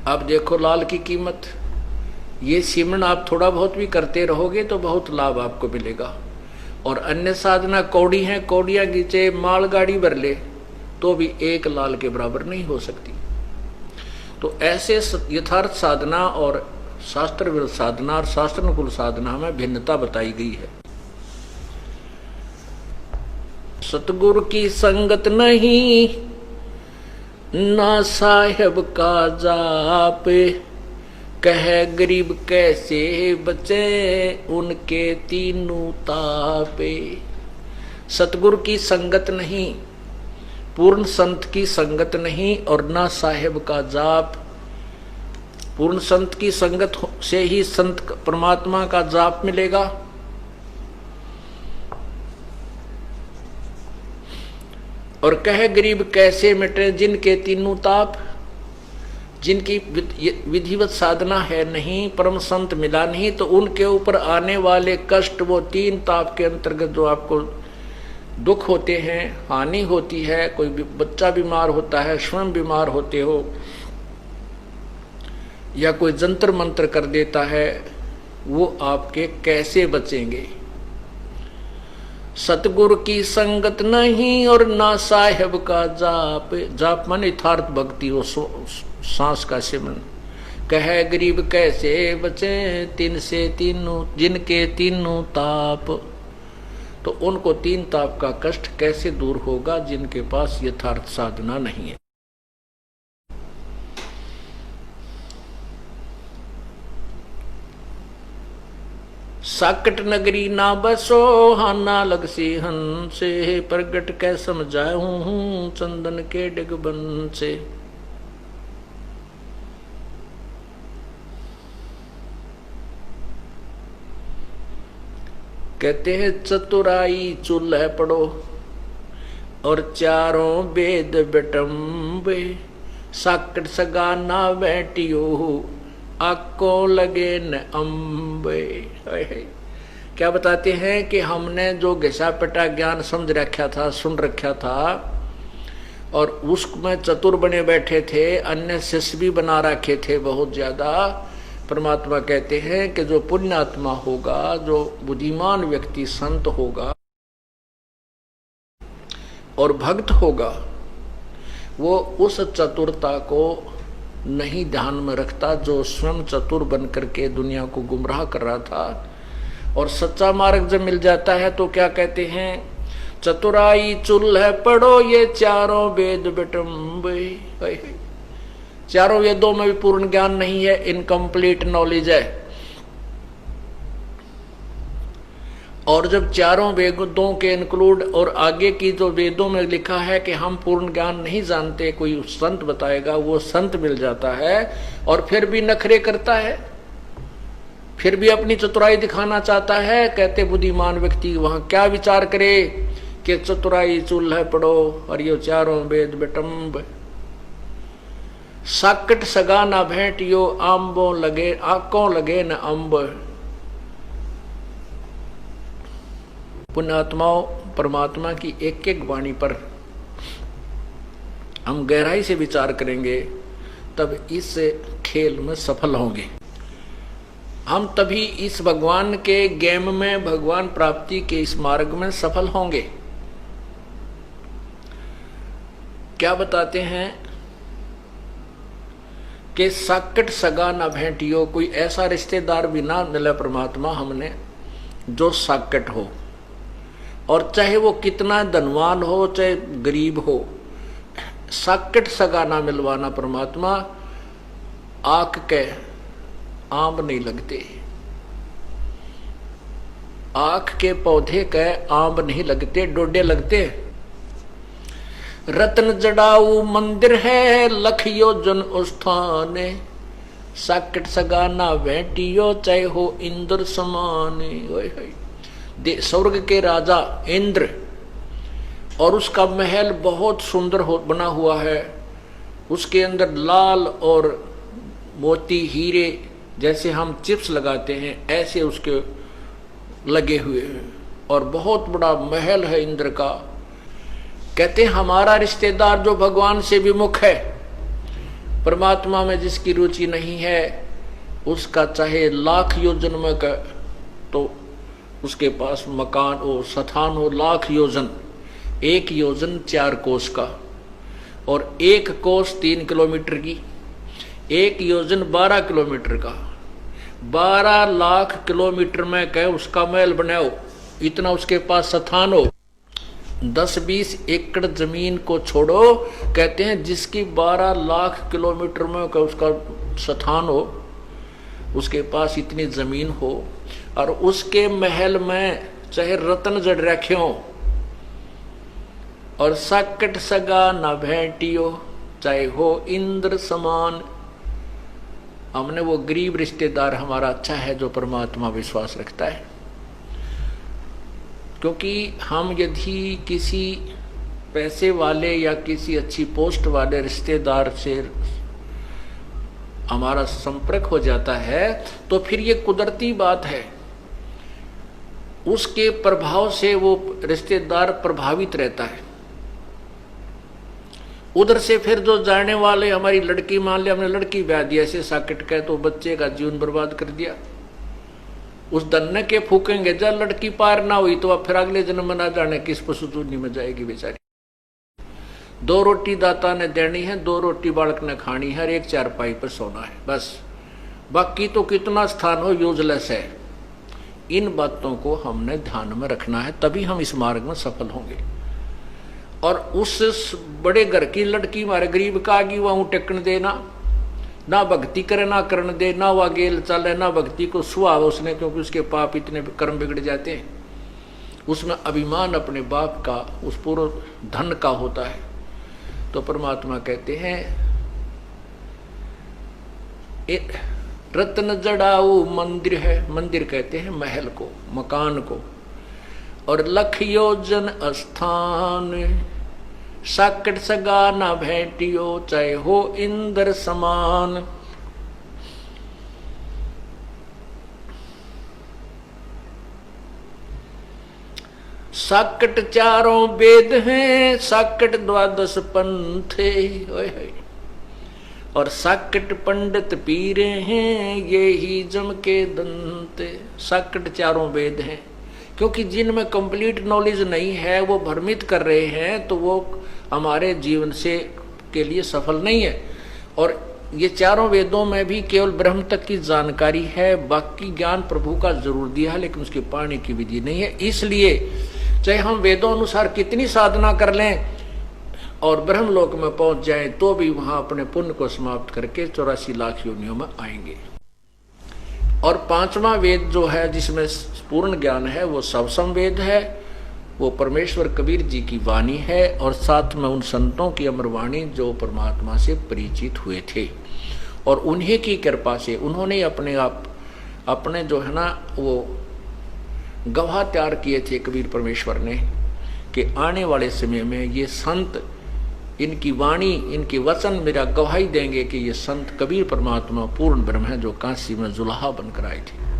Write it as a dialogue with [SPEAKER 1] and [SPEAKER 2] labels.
[SPEAKER 1] अब देखो लाल की कीमत, ये सिमरन आप थोड़ा बहुत भी करते रहोगे तो बहुत लाभ आपको मिलेगा। और अन्य साधना कौड़ी हैं, कौड़ियां खींचे मालगाड़ी भर ले तो भी एक लाल के बराबर नहीं हो सकती। तो ऐसे यथार्थ साधना और शास्त्र विरुद्ध साधना और शास्त्र अनुकूल साधना में भिन्नता बताई गई है। सतगुरु की संगत नहीं, ना साहेब का जाप, कह गरीब कैसे बचे उनके तीनों तापे। सतगुरु की संगत नहीं, पूर्ण संत की संगत नहीं और ना साहेब का जाप। पूर्ण संत की संगत से ही संत परमात्मा का जाप मिलेगा। और कह गरीब कैसे मिटे जिनके तीनों ताप, जिनकी विधिवत साधना है नहीं, परम संत मिला नहीं, तो उनके ऊपर आने वाले कष्ट वो तीन ताप के अंतर्गत जो आपको दुख होते हैं, हानि होती है, कोई बच्चा बीमार होता है, स्वयं बीमार होते हो, या कोई जंतर मंत्र कर देता है, वो आपके कैसे बचेंगे। सतगुरु की संगत नहीं और ना साहेब का जाप। जाप मन यथार्थ भक्ति, वो सांस का सिमरन। कह गरीब कैसे बचे तीन से तीनों जिनके तीनों ताप, तो उनको तीन ताप का कष्ट कैसे दूर होगा जिनके पास यथार्थ साधना नहीं है। साकट नगरी ना बसो हाना लगसी हंसे, प्रगट कै समझाऊं चंदन के डिगबन से। कहते हैं चतुराई चूल्हे पड़ो और चारों वेद बेटम्बे, साकट सगा ना बैठियो आको लगे न अम्बे। क्या बताते हैं कि हमने जो घिसा पिटा ज्ञान समझ रखा था, सुन रखा था, और उसमें चतुर बने बैठे थे, अन्य शिष्य भी बना रखे थे बहुत ज्यादा। परमात्मा कहते हैं कि जो पुण्यात्मा होगा, जो बुद्धिमान व्यक्ति संत होगा और भक्त होगा, वो उस चतुरता को नहीं ध्यान में रखता जो स्वयं चतुर बन करके दुनिया को गुमराह कर रहा था। और सच्चा मार्ग जब मिल जाता है तो क्या कहते हैं, चतुराई चूल्हे पढ़ो ये चारों वेद बेटम्बे। चारों वेदों में भी पूर्ण ज्ञान नहीं है, इनकम्प्लीट नॉलेज है। और जब चारों वेदों के इंक्लूड और आगे की जो वेदों में लिखा है कि हम पूर्ण ज्ञान नहीं जानते, कोई संत बताएगा, वो संत मिल जाता है और फिर भी नखरे करता है, फिर भी अपनी चतुराई दिखाना चाहता है। कहते बुद्धिमान व्यक्ति वहां क्या विचार करे कि चतुराई चूल्हे पढ़ो और ये चारों वेद बेटम्ब, साकट सगा ना भेंटियो आंबो लगे आंकों लगे न अम्ब। पुण्यात्माओं, परमात्मा की एक एक वाणी पर हम गहराई से विचार करेंगे तब इस खेल में सफल होंगे। हम तभी इस भगवान के गेम में, भगवान प्राप्ति के इस मार्ग में सफल होंगे। क्या बताते हैं कि साकट सगा ना भेंटियो, कोई ऐसा रिश्तेदार भी ना मिला परमात्मा हमने जो साकट हो, और चाहे वो कितना धनवान हो चाहे गरीब हो, साकट सगा ना मिलवाना परमात्मा। आंख के आंब नहीं लगते, आंख के पौधे के आंब नहीं लगते, डोडे लगते। रत्न जड़ाऊ मंदिर है लखियो जन उस्थाने, साकट सगा ना भेंटियो चाहे हो इंद्र समाने। स्वर्ग के राजा इंद्र, और उसका महल बहुत सुंदर बना हुआ है, उसके अंदर लाल और मोती हीरे जैसे हम चिप्स लगाते हैं ऐसे उसके लगे हुए हैं, और बहुत बड़ा महल है इंद्र का। कहते हैं हमारा रिश्तेदार जो भगवान से विमुख है परमात्मा में जिसकी रुचि नहीं है उसका चाहे लाख योजन में का तो उसके पास मकान हो, स्थान हो लाख योजन, 1 योजन 4 कोस का, और 1 कोस 3 किलोमीटर की, 1 योजन 12 किलोमीटर का, 12 लाख किलोमीटर में कहे उसका महल बनाओ, इतना उसके पास स्थान हो। 10-20 एकड़ जमीन को छोड़ो, कहते हैं जिसकी 12 लाख किलोमीटर में का उसका स्थान हो, उसके पास इतनी जमीन हो, और उसके महल में चाहे रत्न जड़ रखे हो, और साकट सगा न भेंटियो, चाहे हो इंद्र समान। हमने वो गरीब रिश्तेदार हमारा अच्छा है जो परमात्मा विश्वास रखता है, क्योंकि हम यदि किसी पैसे वाले या किसी अच्छी पोस्ट वाले रिश्तेदार से हमारा संपर्क हो जाता है तो फिर ये कुदरती बात है, उसके प्रभाव से वो रिश्तेदार प्रभावित रहता है। उधर से फिर जो जाने वाले, हमारी लड़की, मान लिया हमने लड़की ब्याह दी ऐसे साकेट का, तो बच्चे का जीवन बर्बाद कर दिया, उस दन्ने के फूकेंगे, जब लड़की पार ना हुई तो अब फिर अगले जन्म में ना जाने किस पशुचूनी में जाएगी बेचारी। 2 रोटी दाता ने देनी है, 2 रोटी बालक ने खानी है, 1 चारपाई पर सोना है, बस। बाकी तो कितना स्थान हो यूजलेस है। इन बातों को हमने ध्यान में रखना है, तभी हम इस मार्ग में सफल होंगे। और उस बड़े घर की लड़की मारे गरीब का आगी वहां टेकन देना, ना भक्ति करे ना करण दे, ना वह गेल चले, ना भक्ति को सुहाव उसने, क्योंकि उसके पाप इतने कर्म बिगड़ जाते हैं। उसमें अभिमान अपने बाप का, उस पूर्ण धन का होता है। तो परमात्मा कहते हैं रत्न जड़ाऊ मंदिर है, मंदिर कहते हैं महल को, मकान को, और लख योजन स्थान, साकट सगा ना भेंटियो, चाहे हो इंद्र समान। साकट 4 वेद हैं, साकट 12 पंथ है, और साकट पंडित पीरे हैं, ये ही जम के दंत। साकट 4 वेद हैं, क्योंकि जिनमें कंप्लीट नॉलेज नहीं है वो भ्रमित कर रहे हैं, तो वो हमारे जीवन से के लिए सफल नहीं है। और ये 4 वेदों में भी केवल ब्रह्म तक की जानकारी है, बाकी ज्ञान प्रभु का जरूर दिया है, लेकिन उसके पाने की विधि नहीं है। इसलिए चाहे हम वेदों अनुसार कितनी साधना कर लें और ब्रह्मलोक में पहुंच जाएं, तो भी वहां अपने पुण्य को समाप्त करके 84 लाख योनियों में आएंगे। और 5वां वेद जो है जिसमें पूर्ण ज्ञान है वो सबसम वेद है, वो परमेश्वर कबीर जी की वाणी है, और साथ में उन संतों की अमर वाणी जो परमात्मा से परिचित हुए थे, और उन्हीं की कृपा से उन्होंने अपने जो है ना वो गवाह तैयार किए थे कबीर परमेश्वर ने, कि आने वाले समय में ये संत, इनकी वाणी, इनके वचन मेरा गवाही देंगे कि ये संत कबीर परमात्मा पूर्ण ब्रह्म है जो काशी में जुलाहा बनकर आए थे।